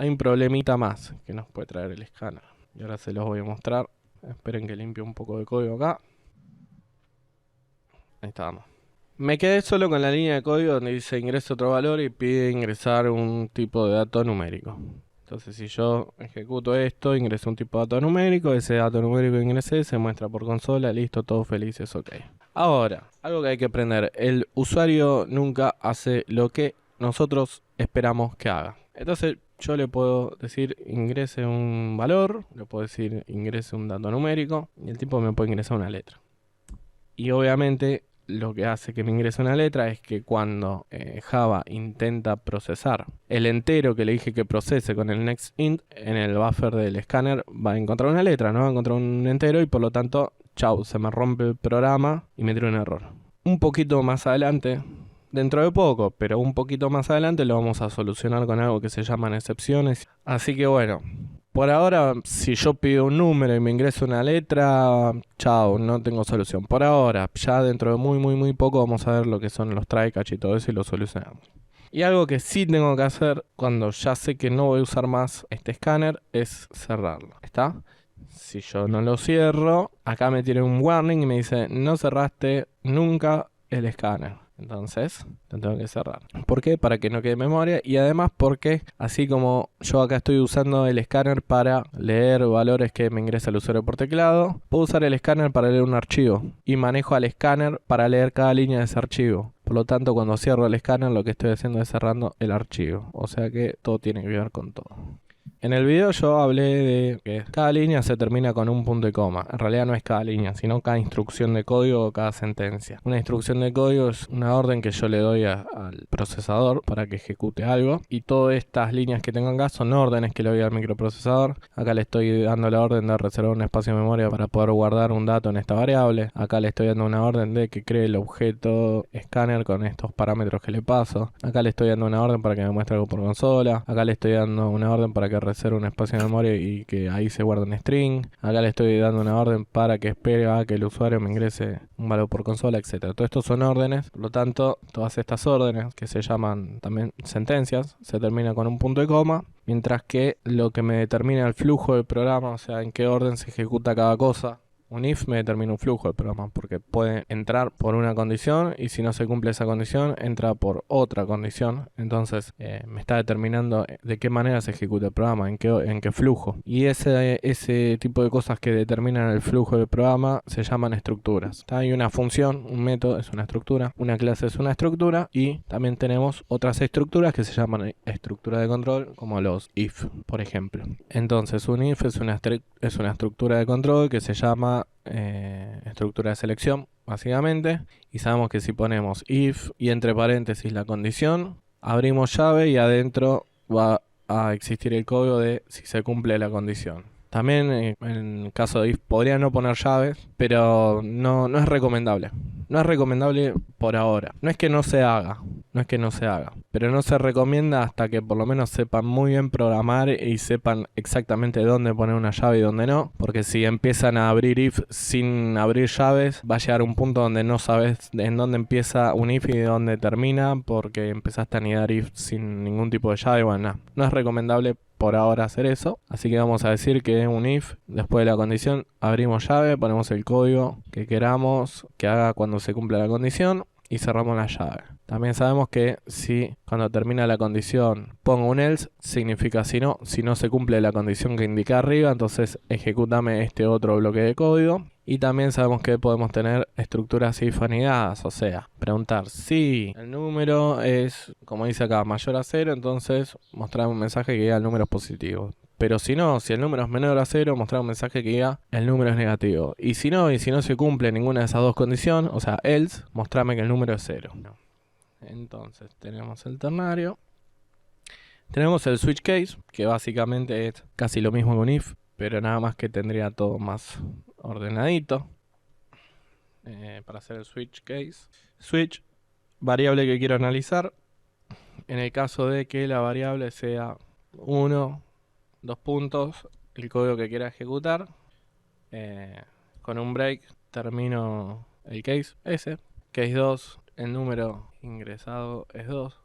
hay un problemita más que nos puede traer el escáner. Y ahora se los voy a mostrar. Esperen que limpie un poco de código acá. Ahí estamos. Me quedé solo con la línea de código donde dice ingresa otro valor y pide ingresar un tipo de dato numérico. Entonces si yo ejecuto esto, ingreso un tipo de dato numérico, ese dato numérico que ingresé se muestra por consola, listo, todo felices, ok. Ahora, algo que hay que aprender, el usuario nunca hace lo que nosotros esperamos que haga. Entonces yo le puedo decir ingrese un valor, le puedo decir ingrese un dato numérico y el tipo me puede ingresar una letra. Y obviamente lo que hace que me ingrese una letra es que cuando Java intenta procesar el entero que le dije que procese con el nextInt, en el buffer del escáner va a encontrar una letra, no va a encontrar un entero y por lo tanto, chau, se me rompe el programa y me tira un error. Un poquito más adelante, dentro de poco, pero un poquito más adelante lo vamos a solucionar con algo que se llaman excepciones. Así que bueno, por ahora, si yo pido un número y me ingresa una letra, chao, no tengo solución. Por ahora, ya dentro de muy poco vamos a ver lo que son los try catch y todo eso y lo solucionamos. Y algo que sí tengo que hacer cuando ya sé que no voy a usar más este escáner es cerrarlo. ¿Está? Si yo no lo cierro, acá me tiene un warning y me dice no cerraste nunca el escáner. Entonces, lo tengo que cerrar. ¿Por qué? Para que no quede memoria y además porque, así como yo acá estoy usando el escáner para leer valores que me ingresa el usuario por teclado, puedo usar el escáner para leer un archivo y manejo al escáner para leer cada línea de ese archivo. Por lo tanto, cuando cierro el escáner, lo que estoy haciendo es cerrando el archivo. O sea que todo tiene que ver con todo. En el video yo hablé de que cada línea se termina con un punto y coma. En realidad no es cada línea, sino cada instrucción de código o cada sentencia. Una instrucción de código es una orden que yo le doy al procesador para que ejecute algo. Y todas estas líneas que tengo acá son órdenes que le doy al microprocesador. Acá le estoy dando la orden de reservar un espacio de memoria para poder guardar un dato en esta variable. Acá le estoy dando una orden de que cree el objeto escáner con estos parámetros que le paso. Acá le estoy dando una orden para que me muestre algo por consola. Acá le estoy dando una orden para que reserve un espacio de memoria y que ahí se guarde un string. Acá le estoy dando una orden para que espere a que el usuario me ingrese un valor por consola, etc. Todo esto son órdenes, por lo tanto, todas estas órdenes, que se llaman también sentencias, se terminan con un punto y coma, mientras que lo que me determina el flujo del programa, o sea, en qué orden se ejecuta cada cosa, un if me determina un flujo del programa, porque puede entrar por una condición y si no se cumple esa condición, entra por otra condición. Entonces me está determinando de qué manera se ejecuta el programa, en qué flujo. Y ese tipo de cosas que determinan el flujo del programa se llaman estructuras. Hay una función, un método es una estructura, una clase es una estructura y también tenemos otras estructuras que se llaman estructura de control, como los if, por ejemplo. Entonces un if es una estructura de control que se llama estructura de selección básicamente, y sabemos que si ponemos if y entre paréntesis la condición, abrimos llave y adentro va a existir el código de si se cumple la condición. También en caso de if podría no poner llaves, pero no es recomendable. No es recomendable por ahora. No es que no se haga, pero no se recomienda hasta que por lo menos sepan muy bien programar y sepan exactamente dónde poner una llave y dónde no. Porque si empiezan a abrir if sin abrir llaves, va a llegar un punto donde no sabes en dónde empieza un if y de dónde termina, porque empezaste a anidar if sin ningún tipo de llave. Bueno, no es recomendable por ahora hacer eso, así que vamos a decir que un if, después de la condición, abrimos llave, ponemos el código que queramos que haga cuando se cumpla la condición y cerramos la llave. También sabemos que si cuando termina la condición pongo un else, significa si no se cumple la condición que indica arriba, entonces ejecútame este otro bloque de código. Y también sabemos que podemos tener estructuras if anidadas, o sea, preguntar si el número es, como dice acá, mayor a 0, entonces mostrar un mensaje que diga el número es positivo. Pero si no, si el número es menor a 0, mostrar un mensaje que diga el número es negativo. Y si no se cumple ninguna de esas dos condiciones, o sea, else, mostrame que el número es 0. Entonces tenemos el ternario. Tenemos el switch case, que básicamente es casi lo mismo que un if, pero nada más que tendría todo más ordenadito. Para hacer el switch case. Switch, variable que quiero analizar. En el caso de que la variable sea 1, 2 puntos, el código que quiera ejecutar. Con un break termino el case S. Case 2, el número ingresado es 2.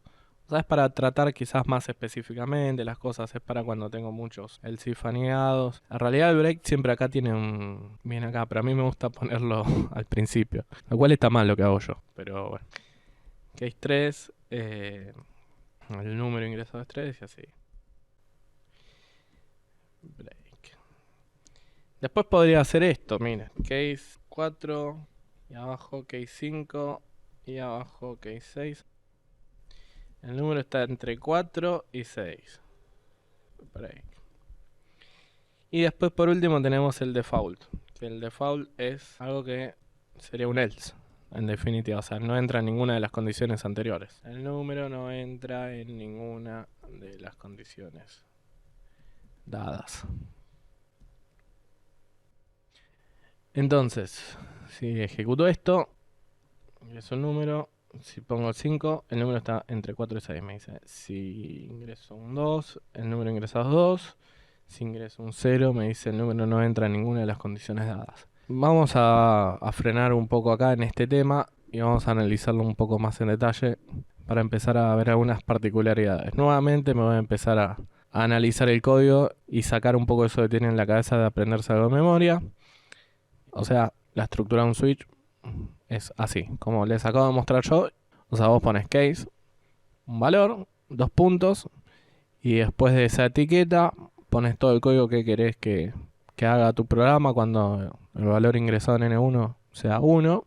O sea, es para tratar quizás más específicamente las cosas, es para cuando tengo muchos else if anidados. En realidad el break siempre acá tiene un... Viene acá, pero a mí me gusta ponerlo al principio. Lo cual está mal lo que hago yo, pero bueno. Case 3, el número de ingresos es 3 y así. Break. Después podría hacer esto, miren. Case 4 y abajo case 5 y abajo case 6. El número está entre 4 y 6. Break. Y después por último tenemos el default. Que el default es algo que sería un else. En definitiva, o sea, no entra en ninguna de las condiciones anteriores. El número no entra en ninguna de las condiciones dadas. Entonces, si ejecuto esto, ingreso un número. Si pongo 5, el número está entre 4 y 6, me dice. Si ingreso un 2, el número ingresado es 2. Si ingreso un 0, me dice el número no entra en ninguna de las condiciones dadas. Vamos a frenar un poco acá en este tema y vamos a analizarlo un poco más en detalle para empezar a ver algunas particularidades. Nuevamente me voy a empezar a analizar el código y sacar un poco eso que tiene en la cabeza de aprenderse algo de memoria. O sea, la estructura de un switch es así, como les acabo de mostrar yo. O sea, vos pones case, un valor, 2 puntos, y después de esa etiqueta pones todo el código que querés que haga tu programa cuando el valor ingresado en N1 sea 1.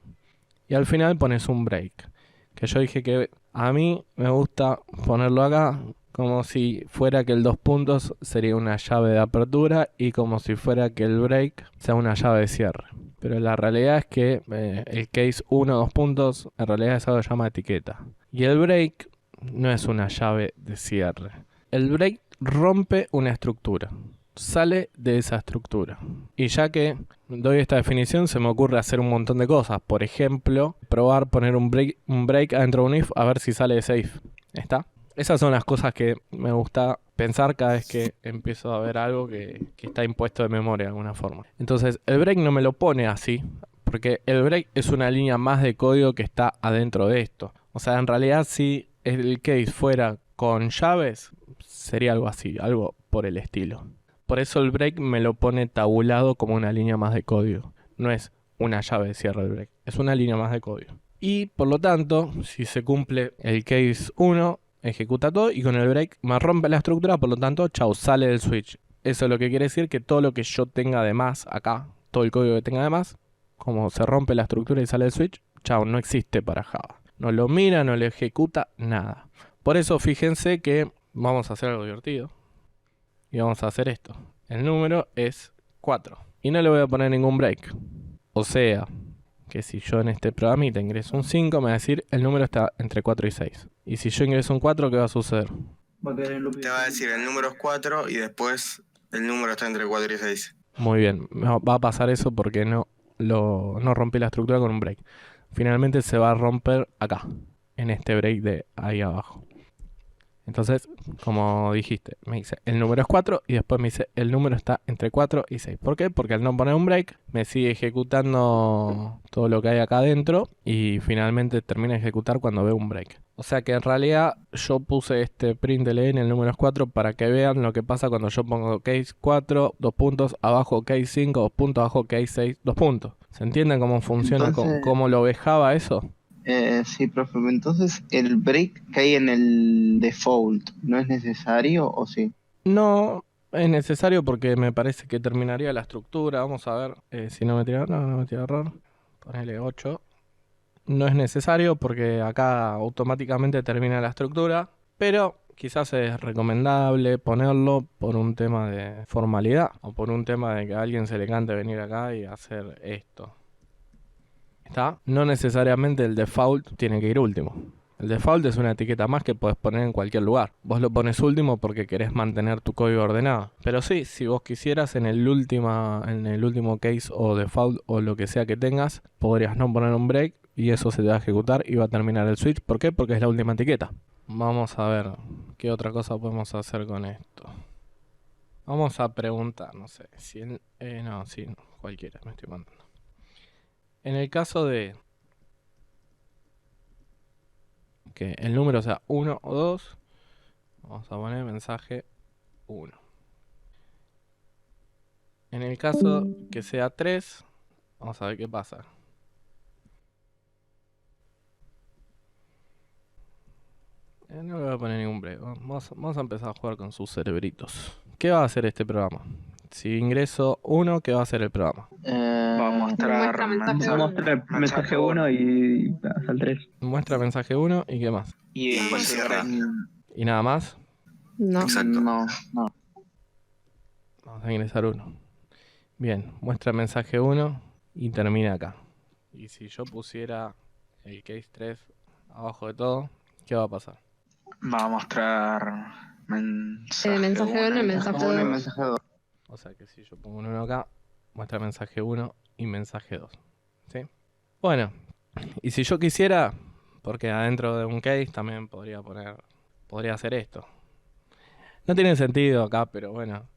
Y al final pones un break. Que yo dije que a mí me gusta ponerlo acá como si fuera que el 2 puntos sería una llave de apertura y como si fuera que el break sea una llave de cierre. Pero la realidad es que el case 1, 2 puntos, en realidad es algo que se llama etiqueta. Y el break no es una llave de cierre. El break rompe una estructura. Sale de esa estructura. Y ya que doy esta definición, se me ocurre hacer un montón de cosas. Por ejemplo, probar poner un break adentro de un if a ver si sale de ese if. ¿Está? Esas son las cosas que me gusta pensar cada vez que empiezo a ver algo que está impuesto de memoria de alguna forma. Entonces, el break no me lo pone así, porque el break es una línea más de código que está adentro de esto. O sea, en realidad si el case fuera con llaves, sería algo así, algo por el estilo. Por eso el break me lo pone tabulado como una línea más de código. No es una llave de cierre del break, es una línea más de código. Y por lo tanto, si se cumple el case 1, ejecuta todo y con el break me rompe la estructura, por lo tanto, chau, sale del switch. Eso es lo que quiere decir que todo lo que yo tenga de más acá, todo el código que tenga de más, como se rompe la estructura y sale del switch, chau, no existe para Java. No lo mira, no lo ejecuta, nada. Por eso fíjense que vamos a hacer algo divertido. Y vamos a hacer esto. El número es 4. Y no le voy a poner ningún break. O sea, que si yo en este programita ingreso un 5, me va a decir el número está entre 4 y 6. Y si yo ingreso un 4, ¿qué va a suceder? Te va a decir el número es 4 y después el número está entre 4 y 6. Muy bien, va a pasar eso porque no rompí la estructura con un break. Finalmente se va a romper acá, en este break de ahí abajo. Entonces, como dijiste, me dice el número es 4 y después me dice el número está entre 4 y 6. ¿Por qué? Porque al no poner un break me sigue ejecutando todo lo que hay acá adentro y finalmente termina de ejecutar cuando veo un break. O sea que en realidad yo puse este println, el número es 4, para que vean lo que pasa cuando yo pongo case 4, 2 puntos, abajo case 5, 2 puntos, abajo case 6, 2 puntos. ¿Se entiende cómo funciona, Entonces, cómo lo vejaba eso? sí, profe, entonces el break cae en el default, ¿no es necesario o sí? No es necesario porque me parece que terminaría la estructura. Vamos a ver si no me tira, no me tira error. Ponele 8. No es necesario porque acá automáticamente termina la estructura, pero quizás es recomendable ponerlo por un tema de formalidad o por un tema de que a alguien se le cante venir acá y hacer esto. ¿Está? No necesariamente el default tiene que ir último. El default es una etiqueta más que puedes poner en cualquier lugar. Vos lo pones último porque querés mantener tu código ordenado. Pero sí, si vos quisieras en el último case o default o lo que sea que tengas, podrías no poner un break y eso se te va a ejecutar y va a terminar el switch. ¿Por qué? Porque es la última etiqueta. Vamos a ver qué otra cosa podemos hacer con esto. Vamos a preguntar, no sé, si cualquiera me estoy mandando. En el caso de que el número sea 1 o 2, vamos a poner mensaje 1. En el caso que sea 3, vamos a ver qué pasa. No le voy a poner ningún break. Vamos a empezar a jugar con sus cerebritos. ¿Qué va a hacer este programa? Si ingreso 1, ¿qué va a hacer el programa? Va a mostrar mensaje 1 y hasta el 3. Muestra mensaje 1 y qué más. Y después cierra. ¿Y nada más? No. Exacto. No. Vamos a ingresar 1. Bien, muestra mensaje 1 y termina acá. Y si yo pusiera el case 3 abajo de todo, ¿qué va a pasar? Va a mostrar mensaje mensaje 1 y mensaje 2. Mensaje 2. O sea que si yo pongo un 1 acá, muestra mensaje 1 y mensaje 2. ¿Sí? Bueno, y si yo quisiera, porque adentro de un case también podría hacer esto. No tiene sentido acá, pero bueno,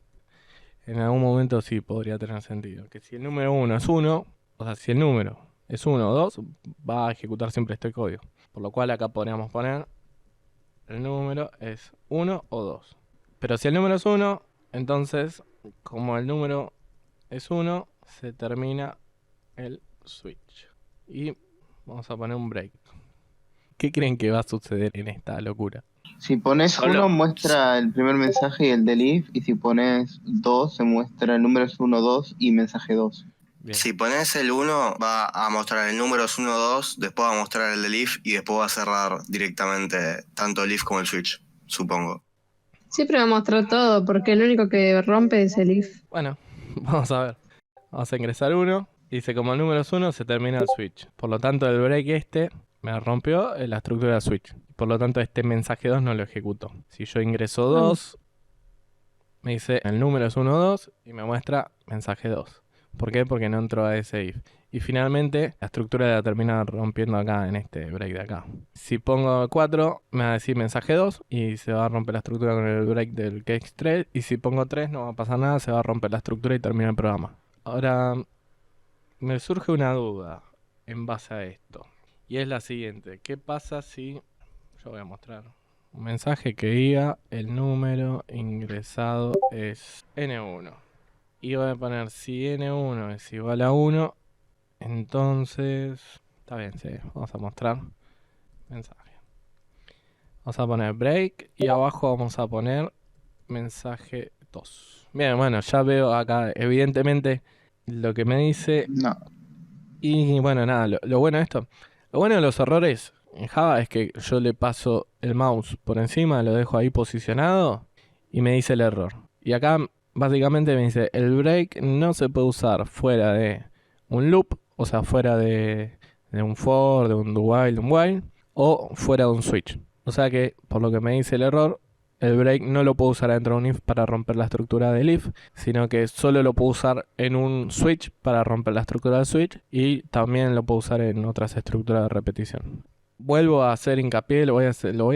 en algún momento sí podría tener sentido. Que si el número 1 es 1, o sea, si el número es 1 o 2, va a ejecutar siempre este código. Por lo cual acá podríamos poner el número es 1 o 2. Pero si el número es 1, entonces, como el número es 1, se termina el switch. Y vamos a poner un break. ¿Qué creen que va a suceder en esta locura? Si pones Solo- 1 muestra el primer mensaje y el del if, y si pones 2 se muestra el número es 1, 2 y mensaje 2. Bien. Si pones el 1, va a mostrar el número es 1, 2, después va a mostrar el del if y después va a cerrar directamente tanto el if como el switch, supongo. Siempre va a mostrar todo, porque el único que rompe es el if. Bueno, vamos a ver. Vamos a ingresar 1. Dice como el número es 1, se termina el switch. Por lo tanto, el break me rompió la estructura del switch. Por lo tanto, este mensaje 2 no lo ejecuto. Si yo ingreso 2, me dice el número es 1, 2 y me muestra mensaje 2. ¿Por qué? Porque no entró a ese if. Y finalmente, la estructura la termina rompiendo acá en este break de acá. Si pongo 4, me va a decir mensaje 2 y se va a romper la estructura con el break del case 3. Y si pongo 3, no va a pasar nada, se va a romper la estructura y termina el programa. Ahora, me surge una duda en base a esto. Y es la siguiente. ¿Qué pasa si yo voy a mostrar un mensaje que diga el número ingresado es N1? Y voy a poner si N1 es igual a 1, entonces... Está bien, sí, vamos a mostrar mensaje. Vamos a poner break y abajo vamos a poner mensaje 2. Bien, bueno, ya veo acá evidentemente lo que me dice. No. Y bueno, nada, lo bueno de esto, lo bueno de los errores en Java es que yo le paso el mouse por encima, lo dejo ahí posicionado y me dice el error. Y acá básicamente me dice el break no se puede usar fuera de un loop, o sea, fuera de un for, de un do while, un while, o fuera de un switch. O sea que, por lo que me dice el error, el break no lo puedo usar dentro de un if para romper la estructura del if, sino que solo lo puedo usar en un switch para romper la estructura del switch y también lo puedo usar en otras estructuras de repetición. Vuelvo a hacer hincapié, lo voy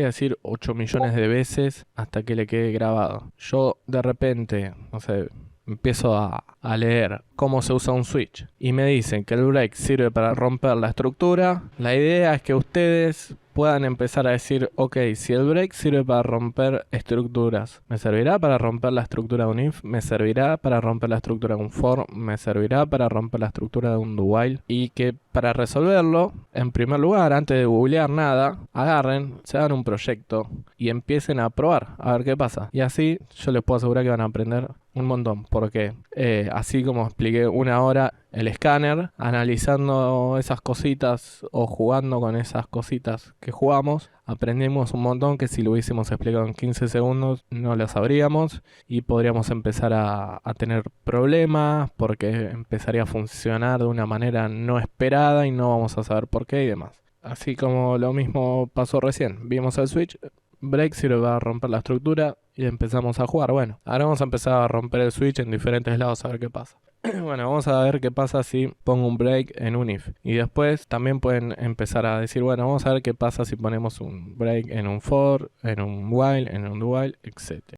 a decir 8 millones de veces hasta que le quede grabado. Yo de repente, no sé, empiezo a leer cómo se usa un switch y me dicen que el break sirve para romper la estructura. La idea es que ustedes puedan empezar a decir, ok, si el break sirve para romper estructuras, ¿me servirá para romper la estructura de un if? ¿Me servirá para romper la estructura de un for? ¿Me servirá para romper la estructura de un do while? Y que para resolverlo, en primer lugar, antes de googlear nada, agarren, se hagan un proyecto y empiecen a probar, a ver qué pasa. Y así yo les puedo asegurar que van a aprender un montón, porque así como expliqué una hora el escáner, analizando esas cositas o jugando con esas cositas que jugamos, aprendimos un montón que si lo hubiésemos explicado en 15 segundos no lo sabríamos y podríamos empezar a tener problemas porque empezaría a funcionar de una manera no esperada y no vamos a saber por qué y demás. Así como lo mismo pasó recién, vimos el switch, break sirve para romper la estructura y empezamos a jugar. Bueno, ahora vamos a empezar a romper el switch en diferentes lados a ver qué pasa. Bueno, vamos a ver qué pasa si pongo un break en un if. Y después también pueden empezar a decir, bueno, vamos a ver qué pasa si ponemos un break en un for, en un while, en un do while, etc.